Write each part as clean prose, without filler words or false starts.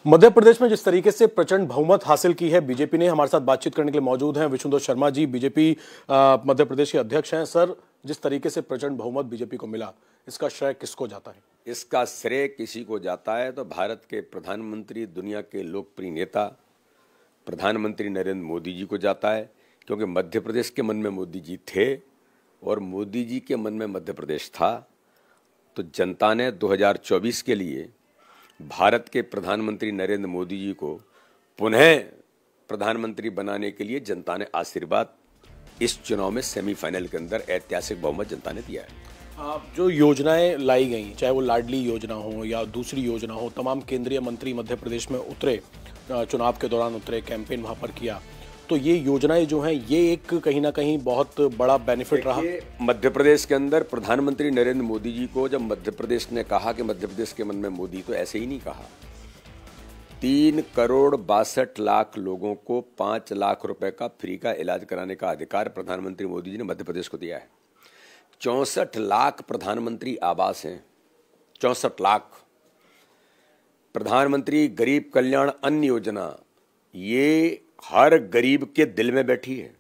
मध्य प्रदेश में जिस तरीके से प्रचंड बहुमत हासिल की है बीजेपी ने, हमारे साथ बातचीत करने के लिए मौजूद हैं विष्णुदत्त शर्मा जी, बीजेपी मध्य प्रदेश के अध्यक्ष हैं। सर, जिस तरीके से प्रचंड बहुमत बीजेपी को मिला, इसका श्रेय किसको जाता है? इसका श्रेय किसी को जाता है तो भारत के प्रधानमंत्री, दुनिया के लोकप्रिय नेता प्रधानमंत्री नरेंद्र मोदी जी को जाता है, क्योंकि मध्य प्रदेश के मन में मोदी जी थे और मोदी जी के मन में मध्य प्रदेश था। तो जनता ने 2024 के लिए भारत के प्रधानमंत्री नरेंद्र मोदी जी को पुनः प्रधानमंत्री बनाने के लिए जनता ने आशीर्वाद इस चुनाव में सेमीफाइनल के अंदर ऐतिहासिक बहुमत जनता ने दिया है। जो योजनाएं लाई गई, चाहे वो लाडली योजना हो या दूसरी योजना हो, तमाम केंद्रीय मंत्री मध्य प्रदेश में उतरे, चुनाव के दौरान उतरे, कैंपेन वहां पर किया, तो ये योजनाएं जो हैं ये एक कहीं ना कहीं बहुत बड़ा बेनिफिट रहा। मध्य प्रदेश के अंदर प्रधानमंत्री नरेंद्र मोदी जी को जब मध्य प्रदेश ने कहा कि मध्य प्रदेश के मन में मोदी, तो ऐसे ही नहीं कहा। 3,62,00,000 लोगों को 5 लाख रुपए का फ्री का इलाज कराने का अधिकार प्रधानमंत्री मोदी जी ने मध्य प्रदेश को दिया है। 64 लाख प्रधानमंत्री आवास हैं, 64 लाख। प्रधानमंत्री गरीब कल्याण अन्न योजना, ये हर गरीब के दिल में बैठी है।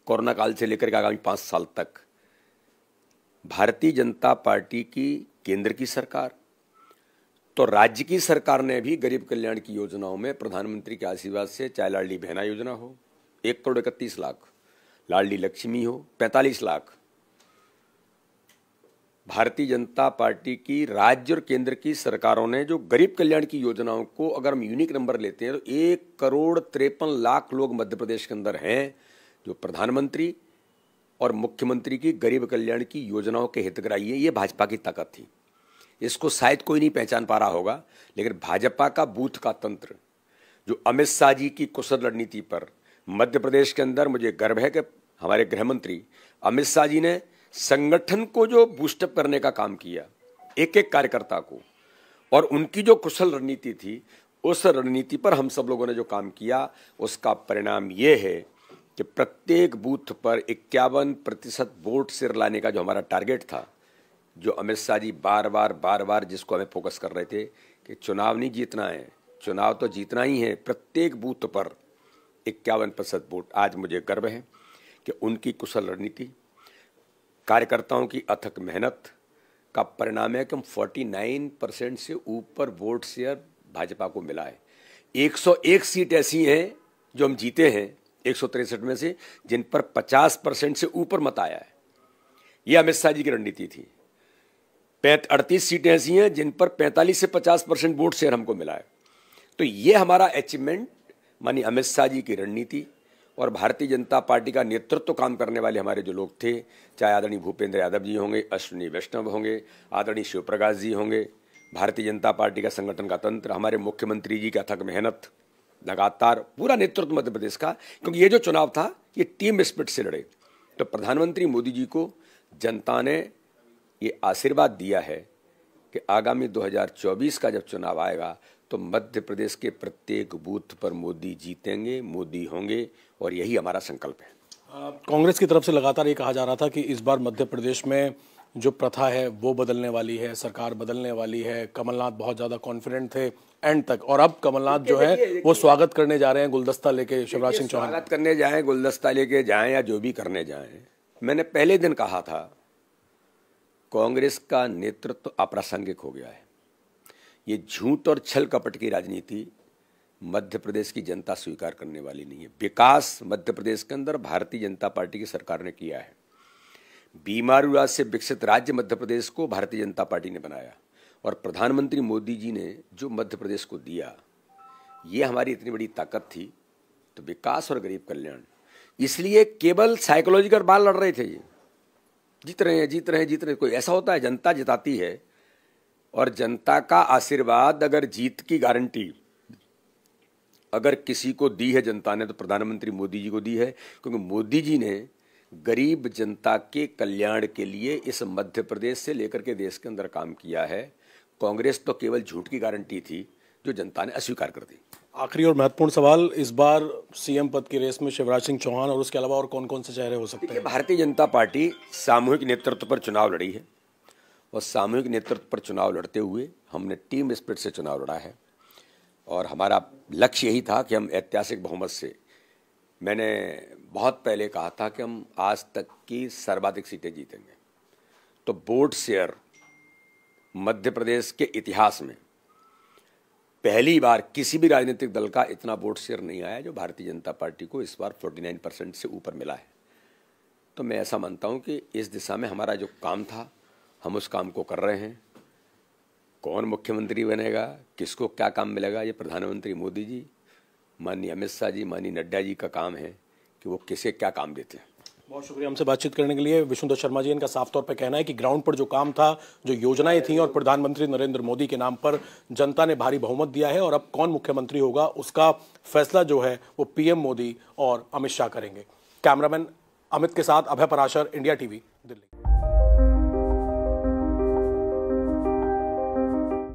कोरोना काल से लेकर के आगामी 5 साल तक भारतीय जनता पार्टी की केंद्र की सरकार, तो राज्य की सरकार ने भी गरीब कल्याण की योजनाओं में प्रधानमंत्री के आशीर्वाद से, चाहे लाडली बहना योजना हो 1,31,00,000, लाडली लक्ष्मी हो 45 लाख, भारतीय जनता पार्टी की राज्य और केंद्र की सरकारों ने जो गरीब कल्याण की योजनाओं को अगर हम यूनिक नंबर लेते हैं तो 1,53,00,000 लोग मध्य प्रदेश के अंदर हैं जो प्रधानमंत्री और मुख्यमंत्री की गरीब कल्याण की योजनाओं के हितग्राही हैं। ये भाजपा की ताकत थी। इसको शायद कोई नहीं पहचान पा रहा होगा, लेकिन भाजपा का बूथ का तंत्र, जो अमित शाह जी की कुशल रणनीति पर मध्य प्रदेश के अंदर, मुझे गर्व है कि हमारे गृह मंत्री अमित शाह जी ने संगठन को जो बूस्टअप करने का काम किया, एक एक कार्यकर्ता को, और उनकी जो कुशल रणनीति थी, उस रणनीति पर हम सब लोगों ने जो काम किया, उसका परिणाम ये है कि प्रत्येक बूथ पर 51% वोट शेयर लाने का जो हमारा टारगेट था, जो अमित शाह जी बार बार जिसको हमें फोकस कर रहे थे कि चुनाव नहीं जीतना है, चुनाव तो जीतना ही है, प्रत्येक बूथ पर 51% वोट। आज मुझे गर्व है कि उनकी कुशल रणनीति, कार्यकर्ताओं की अथक मेहनत का परिणाम है कि हम 49% से ऊपर वोट शेयर भाजपा को मिला है। 101 सीट ऐसी हैं जो हम जीते हैं 163 में से, जिन पर 50% से ऊपर मत आया है। ये अमित शाह जी की रणनीति थी। 38 सीटें ऐसी हैं जिन पर 45 से 50% वोट शेयर हमको मिला है। तो ये हमारा अचीवमेंट मानी अमित शाह जी की रणनीति और भारतीय जनता पार्टी का नेतृत्व काम करने वाले हमारे जो लोग थे, चाहे आदरणीय भूपेंद्र यादव जी होंगे, अश्विनी वैष्णव होंगे, आदरणीय शिव प्रकाश जी होंगे, भारतीय जनता पार्टी का संगठन का तंत्र, हमारे मुख्यमंत्री जी की अथक मेहनत, लगातार पूरा नेतृत्व मध्य प्रदेश का, क्योंकि ये जो चुनाव था ये टीम स्पिरिट से लड़े। तो प्रधानमंत्री मोदी जी को जनता ने ये आशीर्वाद दिया है कि आगामी 2024 का जब चुनाव आएगा तो मध्य प्रदेश के प्रत्येक बूथ पर मोदी जीतेंगे, मोदी होंगे, और यही हमारा संकल्प है। कांग्रेस की तरफ से लगातार ये कहा जा रहा था कि इस बार मध्य प्रदेश में जो प्रथा है वो बदलने वाली है, सरकार बदलने वाली है। कमलनाथ बहुत ज्यादा कॉन्फिडेंट थे एंड तक, और अब कमलनाथ जो है वो स्वागत करने जा रहे हैं गुलदस्ता लेके, शिवराज सिंह चौहान स्वागत करने जाएं, गुलदस्ता लेके जाएं या जो भी करने जाएं। मैंने पहले दिन कहा था कांग्रेस का नेतृत्व अप्रासंगिक हो गया है। ये झूठ और छल कपट की राजनीति मध्य प्रदेश की जनता स्वीकार करने वाली नहीं है। विकास मध्य प्रदेश के अंदर भारतीय जनता पार्टी की सरकार ने किया है। बीमारू राज्य से विकसित राज्य मध्य प्रदेश को भारतीय जनता पार्टी ने बनाया, और प्रधानमंत्री मोदी जी ने जो मध्य प्रदेश को दिया, ये हमारी इतनी बड़ी ताकत थी। तो विकास और गरीब कल्याण, इसलिए केवल साइकोलॉजिकल बाल लड़ रहे थे। ये जीत रहे हैं। कोई ऐसा होता है, जनता जिताती है, और जनता का आशीर्वाद अगर जीत की गारंटी अगर किसी को दी है जनता ने, तो प्रधानमंत्री मोदी जी को दी है, क्योंकि मोदी जी ने गरीब जनता के कल्याण के लिए इस मध्य प्रदेश से लेकर के देश के अंदर काम किया है। कांग्रेस तो केवल झूठ की गारंटी थी जो जनता ने अस्वीकार कर दी। आखिरी और महत्वपूर्ण सवाल, इस बार सीएम पद की रेस में शिवराज सिंह चौहान और उसके अलावा और कौन कौन से चेहरे हो सकते हैं? भारतीय जनता पार्टी सामूहिक नेतृत्व पर चुनाव लड़ी है, और सामूहिक नेतृत्व पर चुनाव लड़ते हुए हमने टीम स्पिरिट से चुनाव लड़ा है। और हमारा लक्ष्य यही था कि हम ऐतिहासिक बहुमत से, मैंने बहुत पहले कहा था कि हम आज तक की सर्वाधिक सीटें जीतेंगे। तो वोट शेयर मध्य प्रदेश के इतिहास में पहली बार किसी भी राजनीतिक दल का इतना वोट शेयर नहीं आया जो भारतीय जनता पार्टी को इस बार 49% से ऊपर मिला है। तो मैं ऐसा मानता हूं कि इस दिशा में हमारा जो काम था हम उस काम को कर रहे हैं। कौन मुख्यमंत्री बनेगा, किसको क्या काम मिलेगा, ये प्रधानमंत्री मोदी जी, माननीय अमित शाह जी, माननीय नड्डा जी का काम है कि वो किसे क्या काम देते हैं। बहुत शुक्रिया हमसे बातचीत करने के लिए। विष्णुदत्त शर्मा जी, इनका साफ तौर पर कहना है कि ग्राउंड पर जो काम था, जो योजनाएं थी और प्रधानमंत्री नरेंद्र मोदी के नाम पर जनता ने भारी बहुमत दिया है और अब कौन मुख्यमंत्री होगा उसका फैसला जो है वो पीएम मोदी और अमित शाह करेंगे। कैमरामैन अमित के साथ अभय पराशर, इंडिया टीवी, दिल्ली।